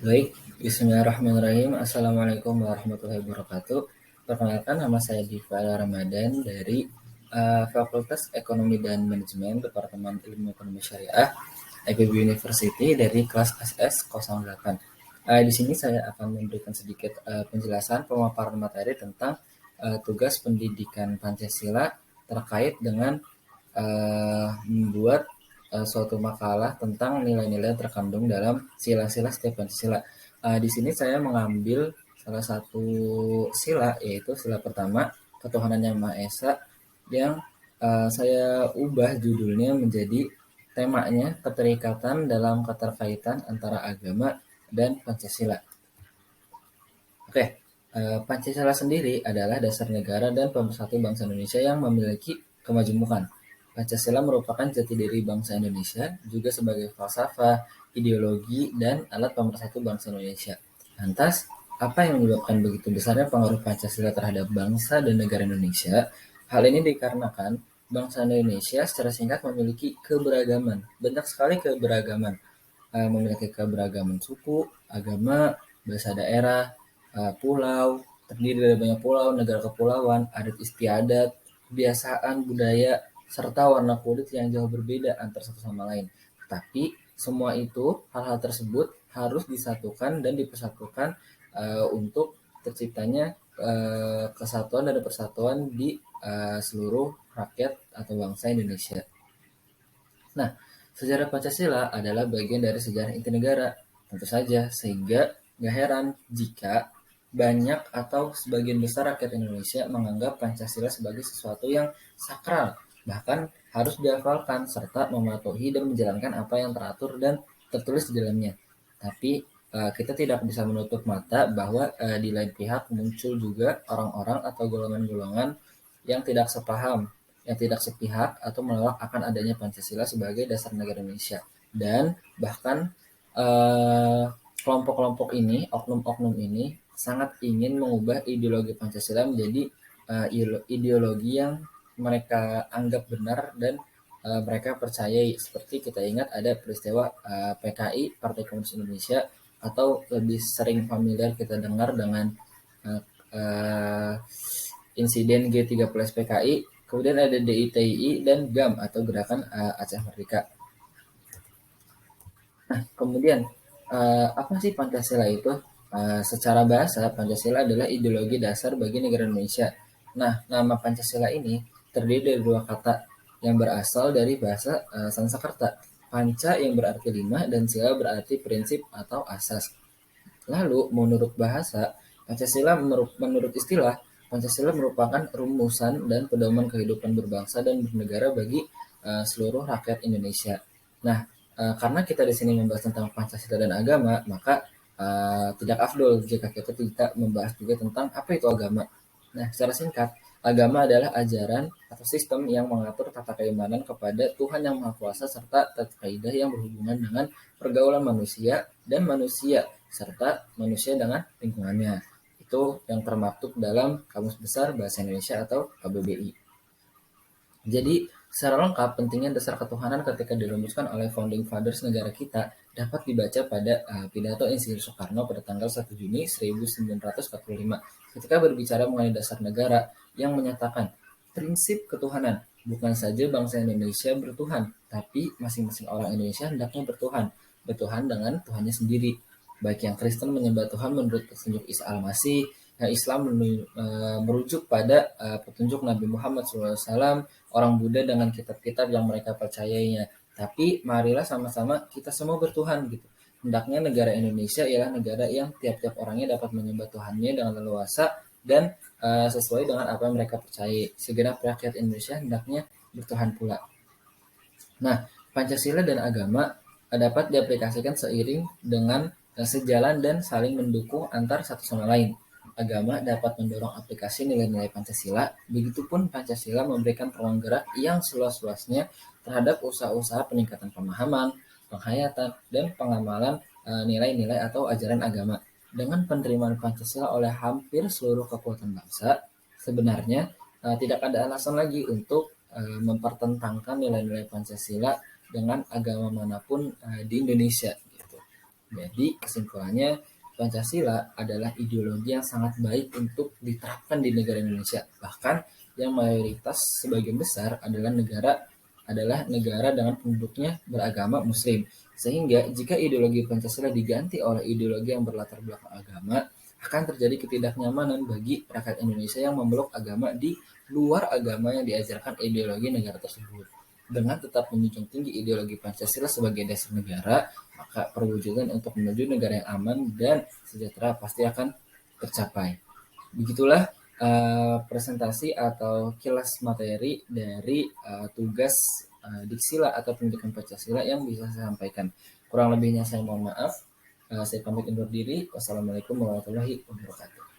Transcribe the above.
Baik, Bismillahirrahmanirrahim. Assalamualaikum warahmatullahi wabarakatuh. Perkenalkan, nama saya Diva Ramadan dari Fakultas Ekonomi dan Manajemen Departemen Ilmu Ekonomi Syariah IPB University dari kelas SS 08. Di sini saya akan memberikan sedikit penjelasan pemaparan materi tentang tugas pendidikan Pancasila terkait dengan membuat suatu makalah tentang nilai-nilai terkandung dalam sila-sila setiap Pancasila. Di sini saya mengambil salah satu sila, yaitu sila pertama, Ketuhanan Yang Maha Esa, yang saya ubah judulnya menjadi temanya keterikatan dalam keterkaitan antara agama dan Pancasila. Oke, Pancasila sendiri adalah dasar negara dan pemersatu bangsa Indonesia yang memiliki kemajemukan. Pancasila merupakan jati diri bangsa Indonesia, juga sebagai falsafah, ideologi, dan alat pemersatu bangsa Indonesia. Lantas, apa yang menyebabkan begitu besarnya pengaruh Pancasila terhadap bangsa dan negara Indonesia? Hal ini dikarenakan bangsa Indonesia secara singkat memiliki keberagaman, banyak sekali keberagaman, memiliki keberagaman suku, agama, bahasa daerah, pulau, terdiri dari banyak pulau, negara kepulauan, adat istiadat, kebiasaan, budaya, serta warna kulit yang jauh berbeda antar satu sama lain. Tapi semua itu, hal-hal tersebut harus disatukan dan dipersatukan untuk terciptanya kesatuan dan persatuan di seluruh rakyat atau bangsa Indonesia. Nah, sejarah Pancasila adalah bagian dari sejarah inti negara, tentu saja, sehingga gak heran jika banyak atau sebagian besar rakyat Indonesia menganggap Pancasila sebagai sesuatu yang sakral, bahkan harus dihafalkan, serta mematuhi dan menjalankan apa yang teratur dan tertulis di dalamnya. Tapi kita tidak bisa menutup mata bahwa di lain pihak muncul juga orang-orang atau golongan-golongan yang tidak sepaham, yang tidak sepihak atau menolak akan adanya Pancasila sebagai dasar negara Indonesia. Dan bahkan kelompok-kelompok ini, oknum-oknum ini sangat ingin mengubah ideologi Pancasila menjadi ideologi yang mereka anggap benar dan mereka percayai. Seperti kita ingat ada peristiwa PKI, Partai Komunis Indonesia, atau lebih sering familiar kita dengar dengan uh, uh, insiden G30 PKI, kemudian ada DITI dan GAM atau Gerakan Aceh Merdeka. Nah, kemudian apa sih Pancasila itu? Secara bahasa, Pancasila adalah ideologi dasar bagi negara Indonesia. Nah, nama Pancasila ini terdiri dari dua kata yang berasal dari bahasa Sanskerta. Panca yang berarti lima dan sila berarti prinsip atau asas. Lalu, menurut bahasa, menurut istilah, Pancasila merupakan rumusan dan pedoman kehidupan berbangsa dan bernegara bagi seluruh rakyat Indonesia. Nah, karena kita di sini membahas tentang Pancasila dan agama, maka tidak afdol jika kita tidak membahas juga tentang apa itu agama. Nah, secara singkat, agama adalah ajaran atau sistem yang mengatur tata keimanan kepada Tuhan Yang Maha Kuasa serta tata kaidah yang berhubungan dengan pergaulan manusia dan manusia serta manusia dengan lingkungannya. Itu yang termaktub dalam Kamus Besar Bahasa Indonesia atau KBBI. Jadi, secara lengkap pentingnya dasar ketuhanan ketika dirumuskan oleh founding fathers negara kita dapat dibaca pada pidato Insinyur Soekarno pada tanggal 1 Juni 1945 ketika berbicara mengenai dasar negara yang menyatakan prinsip ketuhanan bukan saja bangsa Indonesia bertuhan, tapi masing-masing orang Indonesia hendaknya bertuhan dengan Tuhannya sendiri. Baik yang Kristen menyembah Tuhan menurut petunjuk Isa Al-Masih, yang Islam merujuk pada petunjuk Nabi Muhammad SAW, orang Buddha dengan kitab-kitab yang mereka percayainya. Tapi marilah sama-sama kita semua bertuhan gitu. Hendaknya negara Indonesia ialah negara yang tiap-tiap orangnya dapat menyembah Tuhannya dengan leluasa dan sesuai dengan apa yang mereka percayai. Segenap rakyat Indonesia hendaknya bertuhan pula. Nah, Pancasila dan agama dapat diaplikasikan seiring dengan sejalan dan saling mendukung antar satu sama lain. Agama dapat mendorong aplikasi nilai-nilai Pancasila, begitupun Pancasila memberikan ruang gerak yang seluas-luasnya terhadap usaha-usaha peningkatan pemahaman, penghayatan, dan pengamalan nilai-nilai atau ajaran agama. Dengan penerimaan Pancasila oleh hampir seluruh kekuatan bangsa, sebenarnya tidak ada alasan lagi untuk mempertentangkan nilai-nilai Pancasila dengan agama manapun di Indonesia gitu. Jadi kesimpulannya, Pancasila adalah ideologi yang sangat baik untuk diterapkan di negara Indonesia. Bahkan yang mayoritas sebagian besar adalah negara dengan penduduknya beragama Muslim. Sehingga jika ideologi Pancasila diganti oleh ideologi yang berlatar belakang agama, akan terjadi ketidaknyamanan bagi rakyat Indonesia yang memeluk agama di luar agama yang diajarkan ideologi negara tersebut. Dengan tetap menjunjung tinggi ideologi Pancasila sebagai dasar negara, maka perwujudan untuk menuju negara yang aman dan sejahtera pasti akan tercapai. Begitulah presentasi atau kilas materi dari tugas Diksila atau pendidikan Pancasila yang bisa saya sampaikan. Kurang lebihnya saya mohon maaf. Saya pamit undur diri. Wassalamualaikum warahmatullahi wabarakatuh.